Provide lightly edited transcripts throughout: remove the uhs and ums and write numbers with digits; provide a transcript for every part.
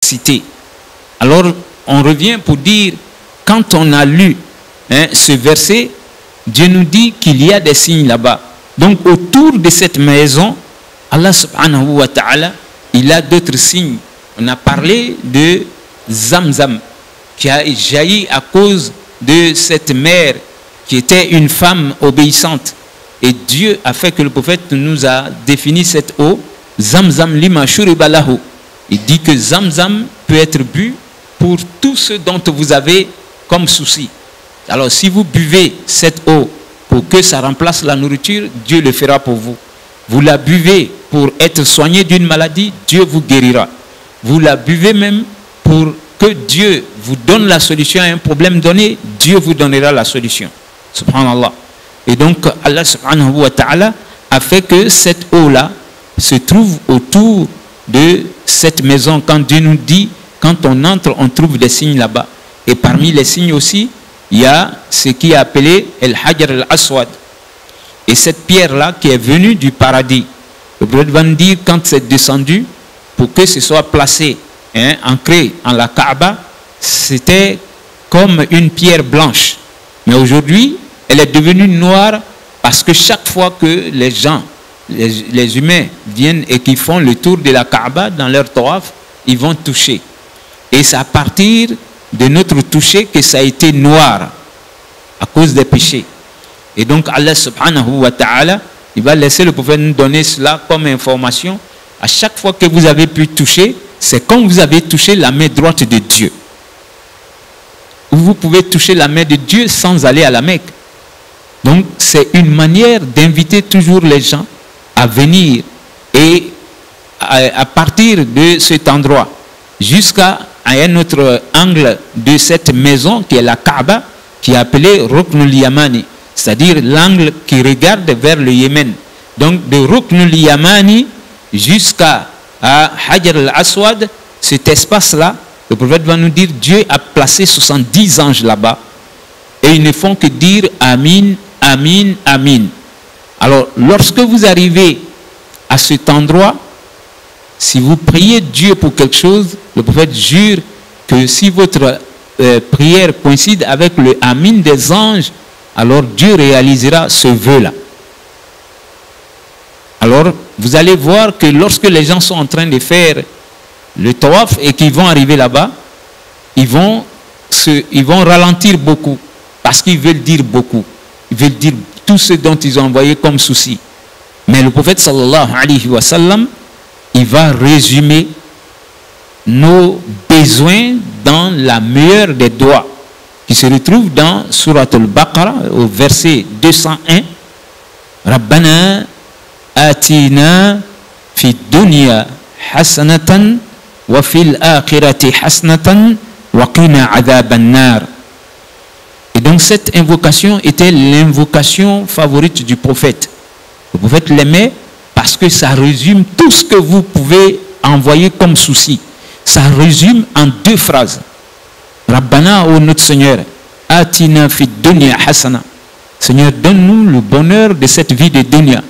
cité. Alors, on revient pour dire, quand on a lu ce verset, Dieu nous dit qu'il y a des signes là-bas. Donc, autour de cette maison, Allah subhanahu wa ta'ala, il a d'autres signes. On a parlé de Zamzam, qui a jailli à cause de cette mère qui était une femme obéissante. Et Dieu a fait que le prophète nous a défini cette eau, Zamzam lima shuribalahu. Il dit que Zamzam peut être bu pour tout ce dont vous avez comme souci. Alors si vous buvez cette eau pour que ça remplace la nourriture, Dieu le fera pour vous. Vous la buvez pour être soigné d'une maladie, Dieu vous guérira. Vous la buvez même pour que Dieu vous donne la solution à un problème donné, Dieu vous donnera la solution. Subhanallah. Et donc Allah subhanahu wa ta'ala a fait que cette eau-là se trouve autour de cette maison. Quand Dieu nous dit, quand on entre, on trouve des signes là-bas. Et parmi les signes aussi, il y a ce qui est appelé El Hajar al-Aswad. Et cette pierre-là qui est venue du paradis. Le prophète va nous dire, quand c'est descendu, pour que ce soit placé, ancré en la Kaaba, c'était comme une pierre blanche. Mais aujourd'hui, elle est devenue noire parce que chaque fois que les gens, les humains viennent et qui font le tour de la Kaaba dans leur tawaf, ils vont toucher. Et c'est à partir de notre toucher que ça a été noir à cause des péchés. Et donc Allah subhanahu wa ta'ala, il va laisser le prophète nous donner cela comme information. À chaque fois que vous avez pu toucher, c'est comme vous avez touché la main droite de Dieu. Vous pouvez toucher la main de Dieu sans aller à la Mecque. Donc c'est une manière d'inviter toujours les gens à venir et à partir de cet endroit jusqu'à un autre angle de cette maison qui est la Kaaba, qui est appelée Ruknul Yamani, c'est-à-dire l'angle qui regarde vers le Yémen. Donc de Ruknul Yamani jusqu'à Hajar al-Aswad, cet espace-là, le prophète va nous dire, Dieu a placé 70 anges là-bas et ils ne font que dire Amin, Amin, Amin. Alors, lorsque vous arrivez à cet endroit, si vous priez Dieu pour quelque chose, le prophète jure que si votre prière coïncide avec le Amin des anges, alors Dieu réalisera ce vœu-là. Alors, vous allez voir que lorsque les gens sont en train de faire le tawaf et qu'ils vont arriver là-bas, ils vont ralentir beaucoup parce qu'ils veulent dire beaucoup. Ils veulent dire tout ce dont ils ont envoyé comme souci. Mais le prophète sallallahu alayhi wa sallam, il va résumer nos besoins dans la meilleure des doigts qui se retrouve dans Surat al-Baqarah au verset 201. Rabbana atina fi dunya hasanatan wa fil akhirati hasanatan wa qina adhaban nar. Et donc cette invocation était l'invocation favorite du prophète. Le prophète l'aimait parce que ça résume tout ce que vous pouvez envoyer comme souci. Ça résume en 2 phrases. Rabbana, ô notre Seigneur, atina fi dunya hasana. Seigneur, donne-nous le bonheur de cette vie de dunya.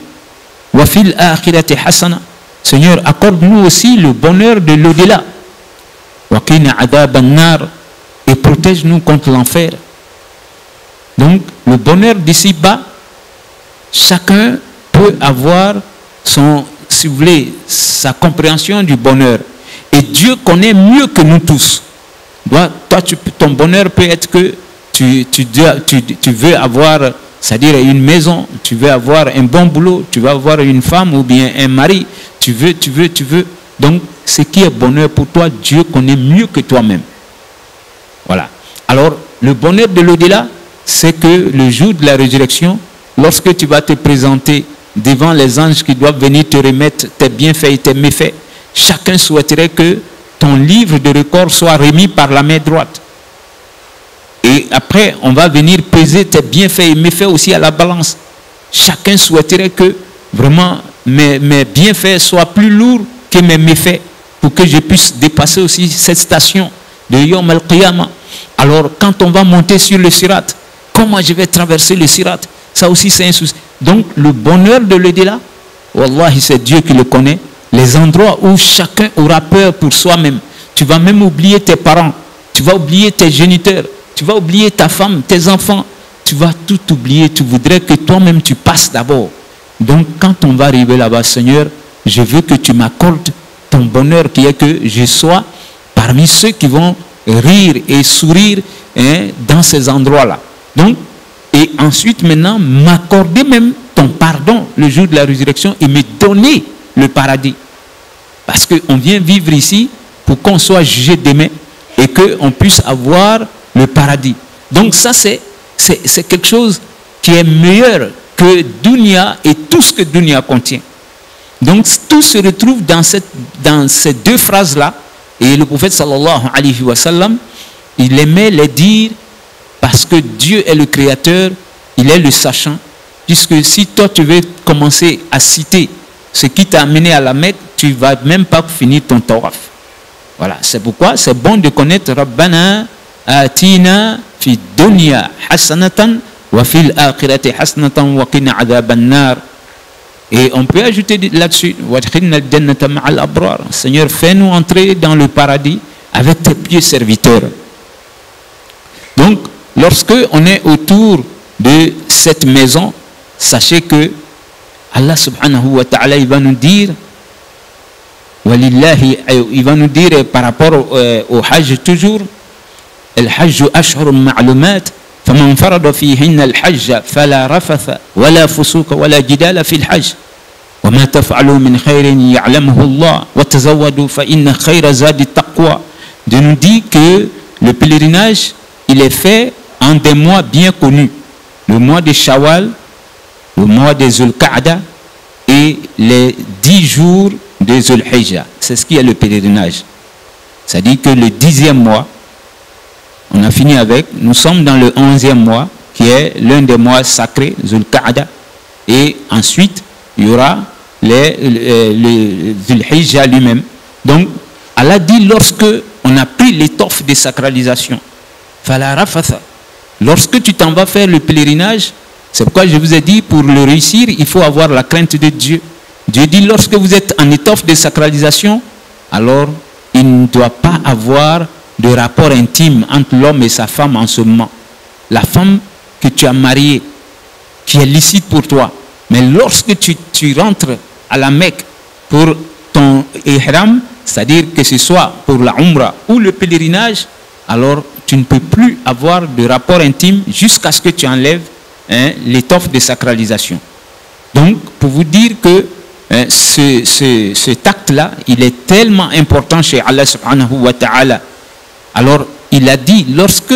Wa fil akhirati hasana. Seigneur, accorde-nous aussi le bonheur de l'au-delà. Wa qina adhaban nar. Et protège-nous contre l'enfer. Donc, le bonheur d'ici-bas, chacun peut avoir son, si vous voulez, sa compréhension du bonheur. Et Dieu connaît mieux que nous tous. Toi, ton bonheur peut être que tu veux avoir, c'est-à-dire une maison, tu veux avoir un bon boulot, tu veux avoir une femme ou bien un mari, tu veux. Donc, ce qui est bonheur pour toi, Dieu connaît mieux que toi-même. Voilà. Alors, le bonheur de l'au-delà, c'est que le jour de la résurrection, lorsque tu vas te présenter devant les anges qui doivent venir te remettre tes bienfaits et tes méfaits, chacun souhaiterait que ton livre de record soit remis par la main droite. Et après, on va venir peser tes bienfaits et méfaits aussi à la balance. Chacun souhaiterait que vraiment mes bienfaits soient plus lourds que mes méfaits pour que je puisse dépasser aussi cette station de Yom al-Qiyamah. Alors, quand on va monter sur le Sirat, comment je vais traverser le Sirat? Ça aussi, c'est un souci. Donc, le bonheur de l'au-delà, wallahi, c'est Dieu qui le connaît. Les endroits où chacun aura peur pour soi-même. tu vas même oublier tes parents, tu vas oublier tes géniteurs, tu vas oublier ta femme, tes enfants, tu vas tout oublier, tu voudrais que toi-même tu passes d'abord. Donc quand on va arriver là-bas, Seigneur, je veux que tu m'accordes ton bonheur qui est que je sois parmi ceux qui vont rire et sourire dans ces endroits-là. Donc, et ensuite maintenant, m'accorder même ton pardon le jour de la résurrection et me donner le paradis. Parce qu'on vient vivre ici pour qu'on soit jugé demain et qu'on puisse avoir le paradis. Donc ça, c'est quelque chose qui est meilleur que Dunya et tout ce que Dunya contient. Donc tout se retrouve dans ces deux phrases-là. Et le prophète sallallahu alayhi wa sallam, il aimait les dire parce que Dieu est le créateur, il est le sachant. Puisque si toi tu veux commencer à citer ce qui t'a amené à la Mecque, tu ne vas même pas finir ton tawaf. Voilà, c'est pourquoi c'est bon de connaître Rabbana atina fi dunya hasanatan wa fil akhirati hasanatan wa qina adhaban nar. Et on peut ajouter là-dessus, Seigneur, fais-nous entrer dans le paradis avec tes pieux serviteurs. Donc, lorsque on est autour de cette maison, sachez que Allah subhanahu wa ta'ala, il va nous dire, il va nous dire par rapport au Hajj toujours, Al-Hajj ashhurun ma'lumat, فمن فرض فيهن الحج فلا رفث ولا فسوق ولا جدال في الحج وما تفعلوا من خير يعلمه الله وتزودوا فإن خير زاد التقوى. De nous dire que le pèlerinage, il est fait en des mois bien connus, le mois de Shawwal, le mois de Zulqa'da et les 10 jours de Zulhijja. C'est ce qui est le pèlerinage. C'est-à-dire que le 10e mois, on a fini avec, nous sommes dans le 11e mois, qui est l'un des mois sacrés, Zulqa'da, et ensuite, il y aura le Zulhijja lui-même. Donc, Allah dit, lorsque on a pris l'étoffe de sacralisation, Fala rafatha, lorsque tu t'en vas faire le pèlerinage, c'est pourquoi je vous ai dit, pour le réussir, il faut avoir la crainte de Dieu. Dieu dit, lorsque vous êtes en étoffe de sacralisation, alors il ne doit pas avoir de rapport intime entre l'homme et sa femme en ce moment. La femme que tu as mariée, qui est licite pour toi, mais lorsque tu rentres à la Mecque pour ton ihram, c'est-à-dire que ce soit pour la umrah ou le pèlerinage, alors tu ne peux plus avoir de rapport intime jusqu'à ce que tu enlèves l'étoffe de sacralisation. Donc, pour vous dire que cet acte-là, il est tellement important chez Allah subhanahu wa ta'ala. Alors, il a dit, lorsque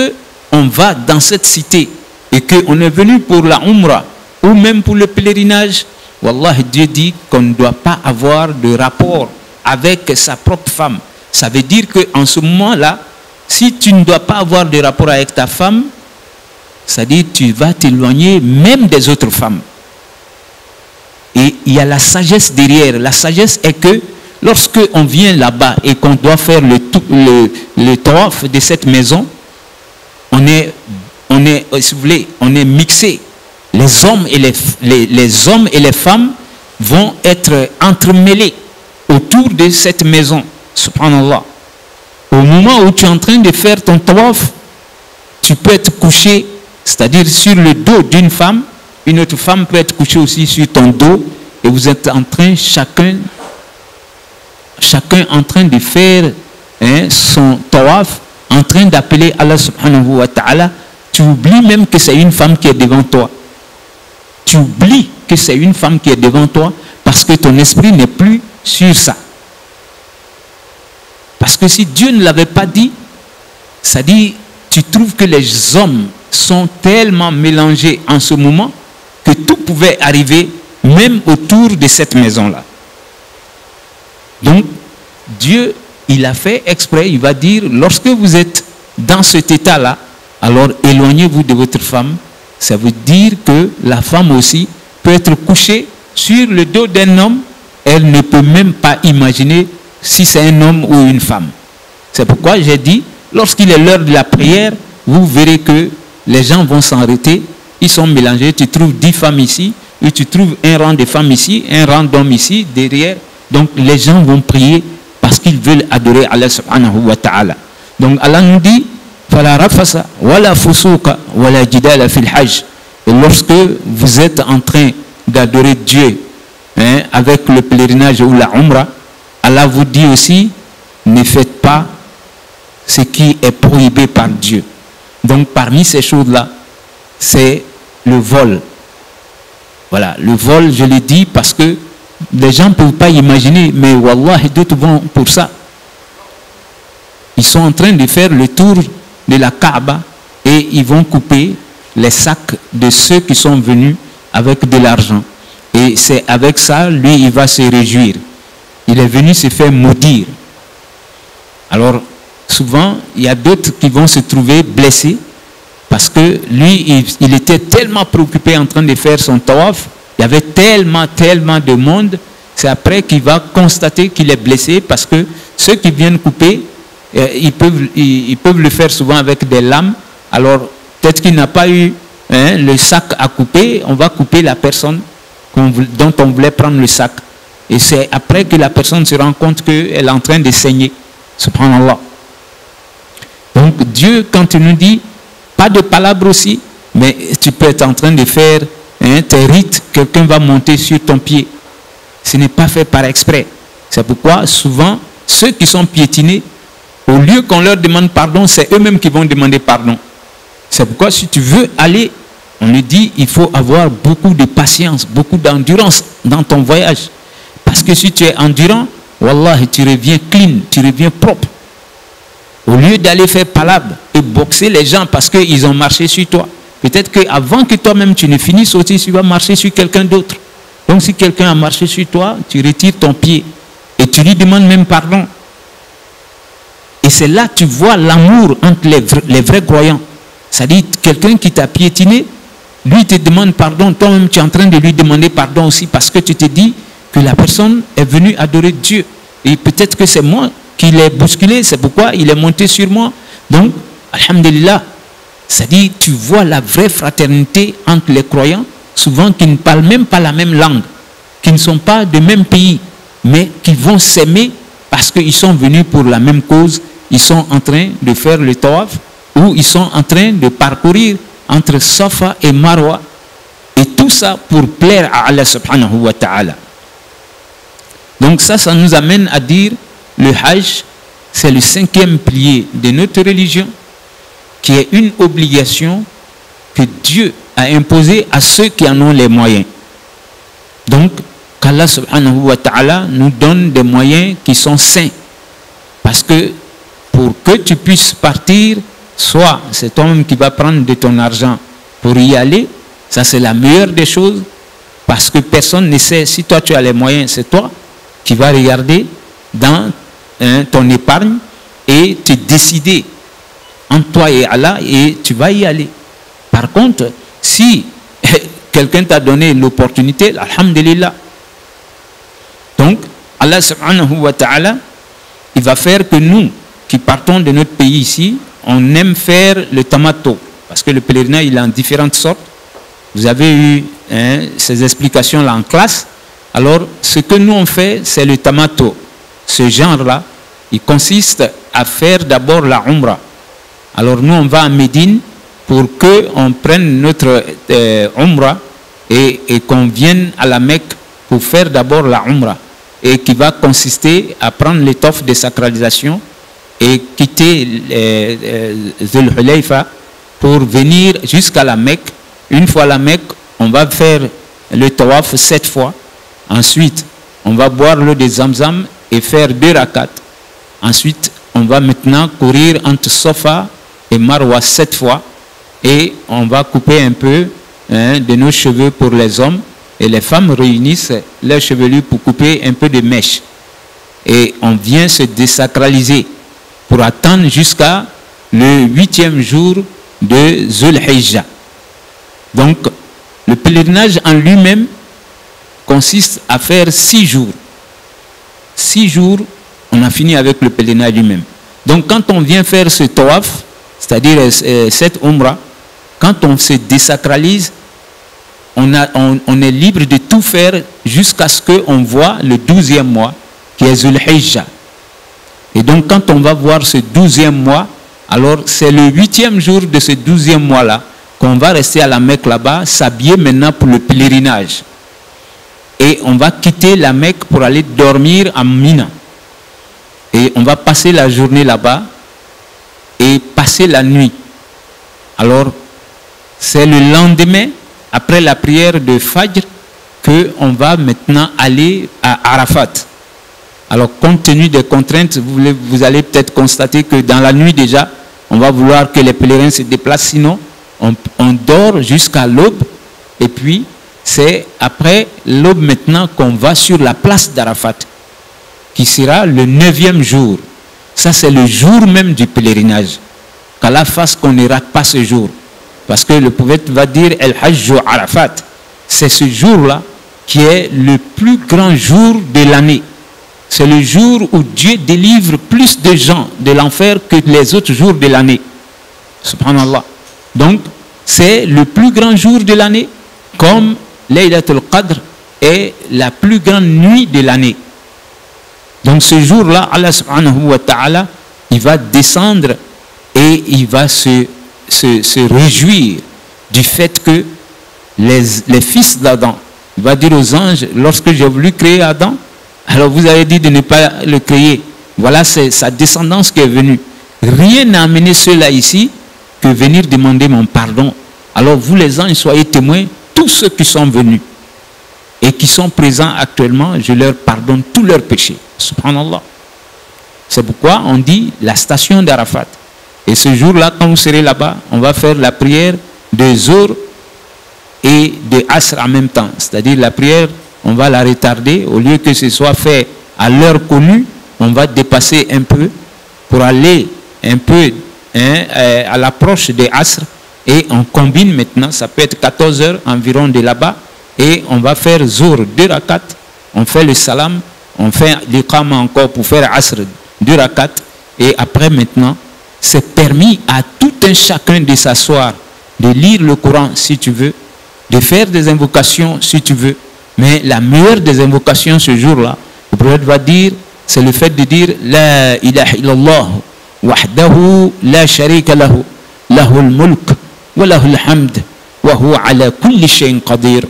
on va dans cette cité et qu'on est venu pour la umrah ou même pour le pèlerinage, Wallah, Dieu dit qu'on ne doit pas avoir de rapport avec sa propre femme. Ça veut dire qu'en ce moment-là, si tu ne dois pas avoir de rapport avec ta femme, c'est-à-dire que tu vas t'éloigner même des autres femmes. Et il y a la sagesse derrière. La sagesse est que lorsque on vient là-bas et qu'on doit faire le tawaf de cette maison, on est, si vous voulez, on est mixé. Les hommes et les femmes vont être entremêlés autour de cette maison. Subhanallah. Au moment où tu es en train de faire ton tawaf, tu peux être couché, c'est-à-dire sur le dos d'une femme, une autre femme peut être couchée aussi sur ton dos, et vous êtes en train, chacun en train de faire son tawaf, en train d'appeler Allah subhanahu wa ta'ala. Tu oublies même que c'est une femme qui est devant toi. Tu oublies que c'est une femme qui est devant toi parce que ton esprit n'est plus sur ça. Parce que si Dieu ne l'avait pas dit, ça dit, tu trouves que les hommes sont tellement mélangés en ce moment que tout pouvait arriver même autour de cette maison-là. Donc, Dieu, il a fait exprès, il va dire, lorsque vous êtes dans cet état-là, alors éloignez-vous de votre femme. Ça veut dire que la femme aussi peut être couchée sur le dos d'un homme. Elle ne peut même pas imaginer si c'est un homme ou une femme. C'est pourquoi j'ai dit, lorsqu'il est l'heure de la prière, vous verrez que les gens vont s'arrêter, ils sont mélangés. Tu trouves 10 femmes ici, et tu trouves un rang de femmes ici, un rang d'hommes ici, derrière. Donc les gens vont prier parce qu'ils veulent veulent adorer Allah subhanahu wa ta'ala. Donc Allah nous dit fala rafasa wala fusuqa wala jidala fil hajj. Et lorsque vous êtes en train d'adorer Dieu avec le pèlerinage ou la umrah, Allah vous dit aussi ne faites pas ce qui est prohibé par Dieu. Donc parmi ces choses-là, c'est le vol. Voilà, le vol, je l'ai dit parce que les gens ne peuvent pas imaginer, mais wallah, d'autres vont pour ça. Ils sont en train de faire le tour de la Kaaba et ils vont couper les sacs de ceux qui sont venus avec de l'argent. Et c'est avec ça, lui, il va se réjouir. Il est venu se faire maudire. Alors, souvent, il y a d'autres qui vont se trouver blessés parce que lui, il était tellement préoccupé en train de faire son tawaf. Il y avait tellement de monde. C'est après qu'il va constater qu'il est blessé parce que ceux qui viennent couper, ils peuvent le faire souvent avec des lames. Alors, peut-être qu'il n'a pas eu le sac à couper. On va couper la personne dont on voulait prendre le sac. Et c'est après que la personne se rend compte qu'elle est en train de saigner. Subhanallah. Donc Dieu, quand il nous dit, pas de palabres aussi, mais tu peux être en train de faire tes rites, quelqu'un va monter sur ton pied. Ce n'est pas fait par exprès. C'est pourquoi souvent, ceux qui sont piétinés, au lieu qu'on leur demande pardon, c'est eux-mêmes qui vont demander pardon. C'est pourquoi si tu veux aller, on lui dit, il faut avoir beaucoup de patience, beaucoup d'endurance dans ton voyage. Parce que si tu es endurant, wallah, tu reviens clean, tu reviens propre. Au lieu d'aller faire palabre et boxer les gens parce qu'ils ont marché sur toi, peut-être qu'avant que toi-même tu ne finisses aussi, tu vas marcher sur quelqu'un d'autre. Donc si quelqu'un a marché sur toi, tu retires ton pied et tu lui demandes même pardon. Et c'est là que tu vois l'amour entre les vrais croyants. C'est-à-dire quelqu'un qui t'a piétiné, lui te demande pardon, toi-même tu es en train de lui demander pardon aussi parce que tu te dis que la personne est venue adorer Dieu. Et peut-être que c'est moi qui l'ai bousculé, c'est pourquoi il est monté sur moi. Donc, alhamdulillah, c'est-à-dire tu vois la vraie fraternité entre les croyants, souvent qui ne parlent même pas la même langue, qui ne sont pas de même pays, mais qui vont s'aimer parce qu'ils sont venus pour la même cause. Ils sont en train de faire le tawaf ou ils sont en train de parcourir entre Safa et Marwa. Et tout ça pour plaire à Allah subhanahu wa ta'ala. Donc ça nous amène à dire le Hajj, c'est le 5e pilier de notre religion qui est une obligation que Dieu a imposée à ceux qui en ont les moyens. Donc, qu'Allah subhanahu wa ta'ala nous donne des moyens qui sont sains. Parce que pour que tu puisses partir, soit c'est toi-même qui vas prendre de ton argent pour y aller, ça c'est la meilleure des choses, parce que personne ne sait, si toi tu as les moyens, c'est toi qui vas regarder dans ton épargne et te décider entre toi et Allah et tu vas y aller. Par contre, si quelqu'un t'a donné l'opportunité, alhamdulillah. Donc, Allah subhanahu wa ta'ala, il va faire que nous, qui partons de notre pays ici, on aime faire le tamato. Parce que le pèlerinage, il est en différentes sortes. Vous avez eu ces explications-là en classe. Alors, ce que nous on fait, c'est le tamato. Ce genre-là, il consiste à faire d'abord la umrah. Alors, nous, on va à Médine pour qu'on prenne notre umrah et qu'on vienne à la Mecque pour faire d'abord la umrah. Et qui va consister à prendre l'étoffe de sacralisation et quitter Zul Hulayfa pour venir jusqu'à la Mecque. Une fois à la Mecque, on va faire le tawaf 7 fois. Ensuite, on va boire l'eau de Zamzam et faire 2 rakats. Ensuite, on va maintenant courir entre Safa et Marwa 7 fois. Et on va couper un peu de nos cheveux pour les hommes. Et les femmes réunissent leurs chevelures pour couper un peu de mèche. Et on vient se désacraliser pour attendre jusqu'à le 8e jour de Zul Hijjah. Donc, le pèlerinage en lui-même consiste à faire 6 jours. 6 jours, on a fini avec le pèlerinage lui-même. Donc, quand on vient faire ce tawaf, c'est-à-dire cette umrah, quand on se désacralise, on est libre de tout faire jusqu'à ce qu'on voit le 12e mois, qui est Zul Hijjah. Et donc quand on va voir ce 12e mois, alors c'est le 8e jour de ce 12e mois-là qu'on va rester à la Mecque là-bas, s'habiller maintenant pour le pèlerinage. Et on va quitter la Mecque pour aller dormir à Mina. Et on va passer la journée là-bas et passer la nuit. Alors, c'est le lendemain, après la prière de Fajr, qu'on va maintenant aller à Arafat. Alors, compte tenu des contraintes, vous allez peut-être constater que dans la nuit déjà, on va vouloir que les pèlerins se déplacent, sinon on dort jusqu'à l'aube, et puis c'est après l'aube maintenant qu'on va sur la place d'Arafat, qui sera le 9e jour. Ça, c'est le jour même du pèlerinage. Qu'Allah fasse qu'on ne rate pas ce jour. Parce que le prophète va dire El Hajj Arafat. C'est ce jour-là qui est le plus grand jour de l'année. C'est le jour où Dieu délivre plus de gens de l'enfer que les autres jours de l'année. Subhanallah. Donc, c'est le plus grand jour de l'année, comme Laylatul Qadr est la plus grande nuit de l'année. Donc, ce jour-là, Allah subhanahu wa ta'ala, il va descendre et il va se réjouir du fait que les fils d'Adam, il va dire aux anges, lorsque j'ai voulu créer Adam, alors vous avez dit de ne pas le créer. Voilà, c'est sa descendance qui est venue. Rien n'a amené ceux-là ici que venir demander mon pardon. Alors vous les anges, soyez témoins, tous ceux qui sont venus et qui sont présents actuellement, je leur pardonne tous leurs péchés. Subhanallah. C'est pourquoi on dit la station d'Arafat. Et ce jour-là, quand vous serez là-bas, on va faire la prière de Zohr et de Asr en même temps. C'est-à-dire la prière, on va la retarder. Au lieu que ce soit fait à l'heure connue, on va dépasser un peu pour aller un peu à l'approche des Asr. Et on combine maintenant, ça peut être 14 heures environ de là-bas. Et on va faire Zohr 2 rakats. On fait le salam, on fait l'iqama encore pour faire Asr 2 rakats. Et après maintenant, c'est permis à tout un chacun de s'asseoir, de lire le Coran si tu veux, de faire des invocations si tu veux. Mais la meilleure des invocations ce jour-là, le prophète va dire, c'est le fait de dire La ilaha illallah, wahdahu la sharika lahu, lahul mulk, wa lahul hamd, wa huwa ala kulli shay'in qadir.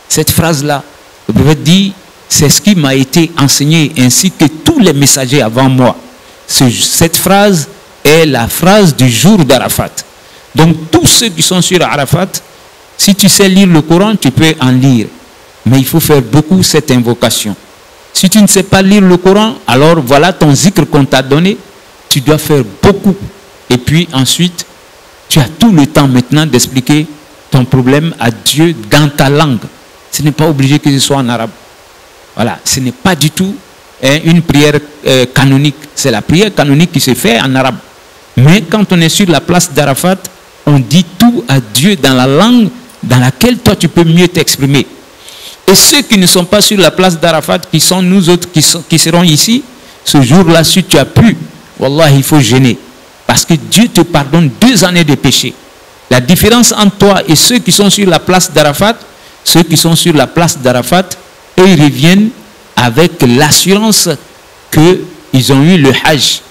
Cette phrase-là, le prophète dit, c'est ce qui m'a été enseigné ainsi que tous les messagers avant moi. Cette phrase est la phrase du jour d'Arafat. Donc tous ceux qui sont sur Arafat, si tu sais lire le Coran, tu peux en lire. Mais il faut faire beaucoup cette invocation. Si tu ne sais pas lire le Coran, alors voilà ton zikr qu'on t'a donné. Tu dois faire beaucoup. Et puis ensuite, tu as tout le temps maintenant d'expliquer ton problème à Dieu dans ta langue. Ce n'est pas obligé que ce soit en arabe. Voilà, ce n'est pas du tout une prière canonique. C'est la prière canonique qui se fait en arabe. Mais quand on est sur la place d'Arafat, on dit tout à Dieu dans la langue dans laquelle toi tu peux mieux t'exprimer. Et ceux qui ne sont pas sur la place d'Arafat, qui sont nous autres qui seront ici, ce jour-là, si tu as pu, wallah, il faut gêner. Parce que Dieu te pardonne 2 années de péché. La différence entre toi et ceux qui sont sur la place d'Arafat, ceux qui sont sur la place d'Arafat, eux, ils reviennent avec l'assurance qu'ils ont eu le Hajj.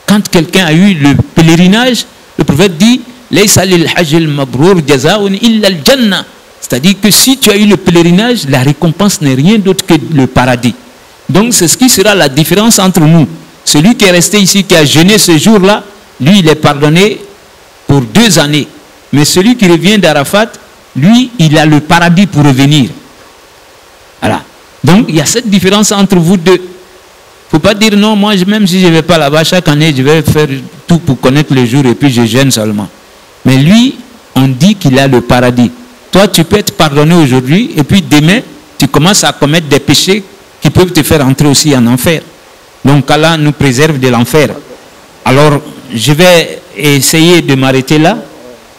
Quand quelqu'un a eu le pèlerinage, le prophète dit Laysa lil hajj al mabrour jazaa'un illa al jannah. C'est-à-dire que si tu as eu le pèlerinage, la récompense n'est rien d'autre que le paradis. Donc c'est ce qui sera la différence entre nous. Celui qui est resté ici, qui a jeûné ce jour-là, lui, il est pardonné pour 2 années. Mais celui qui revient d'Arafat, lui, il a le paradis pour revenir. Voilà. Donc il y a cette différence entre vous deux. Il ne faut pas dire non, moi même si je ne vais pas là-bas, chaque année je vais faire tout pour connaître le jour et puis je jeûne seulement. Mais lui, on dit qu'il a le paradis. Toi, tu peux être pardonné aujourd'hui et puis demain, tu commences à commettre des péchés qui peuvent te faire entrer aussi en enfer. Donc Allah nous préserve de l'enfer. Alors, je vais essayer de m'arrêter là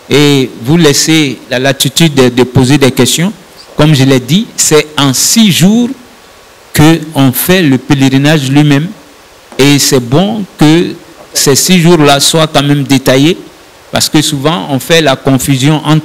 et vous laisser la latitude de poser des questions. Comme je l'ai dit, c'est en 6 jours qu'on fait le pèlerinage lui-même. Et c'est bon que ces 6 jours-là soient quand même détaillés, parce que souvent on fait la confusion entre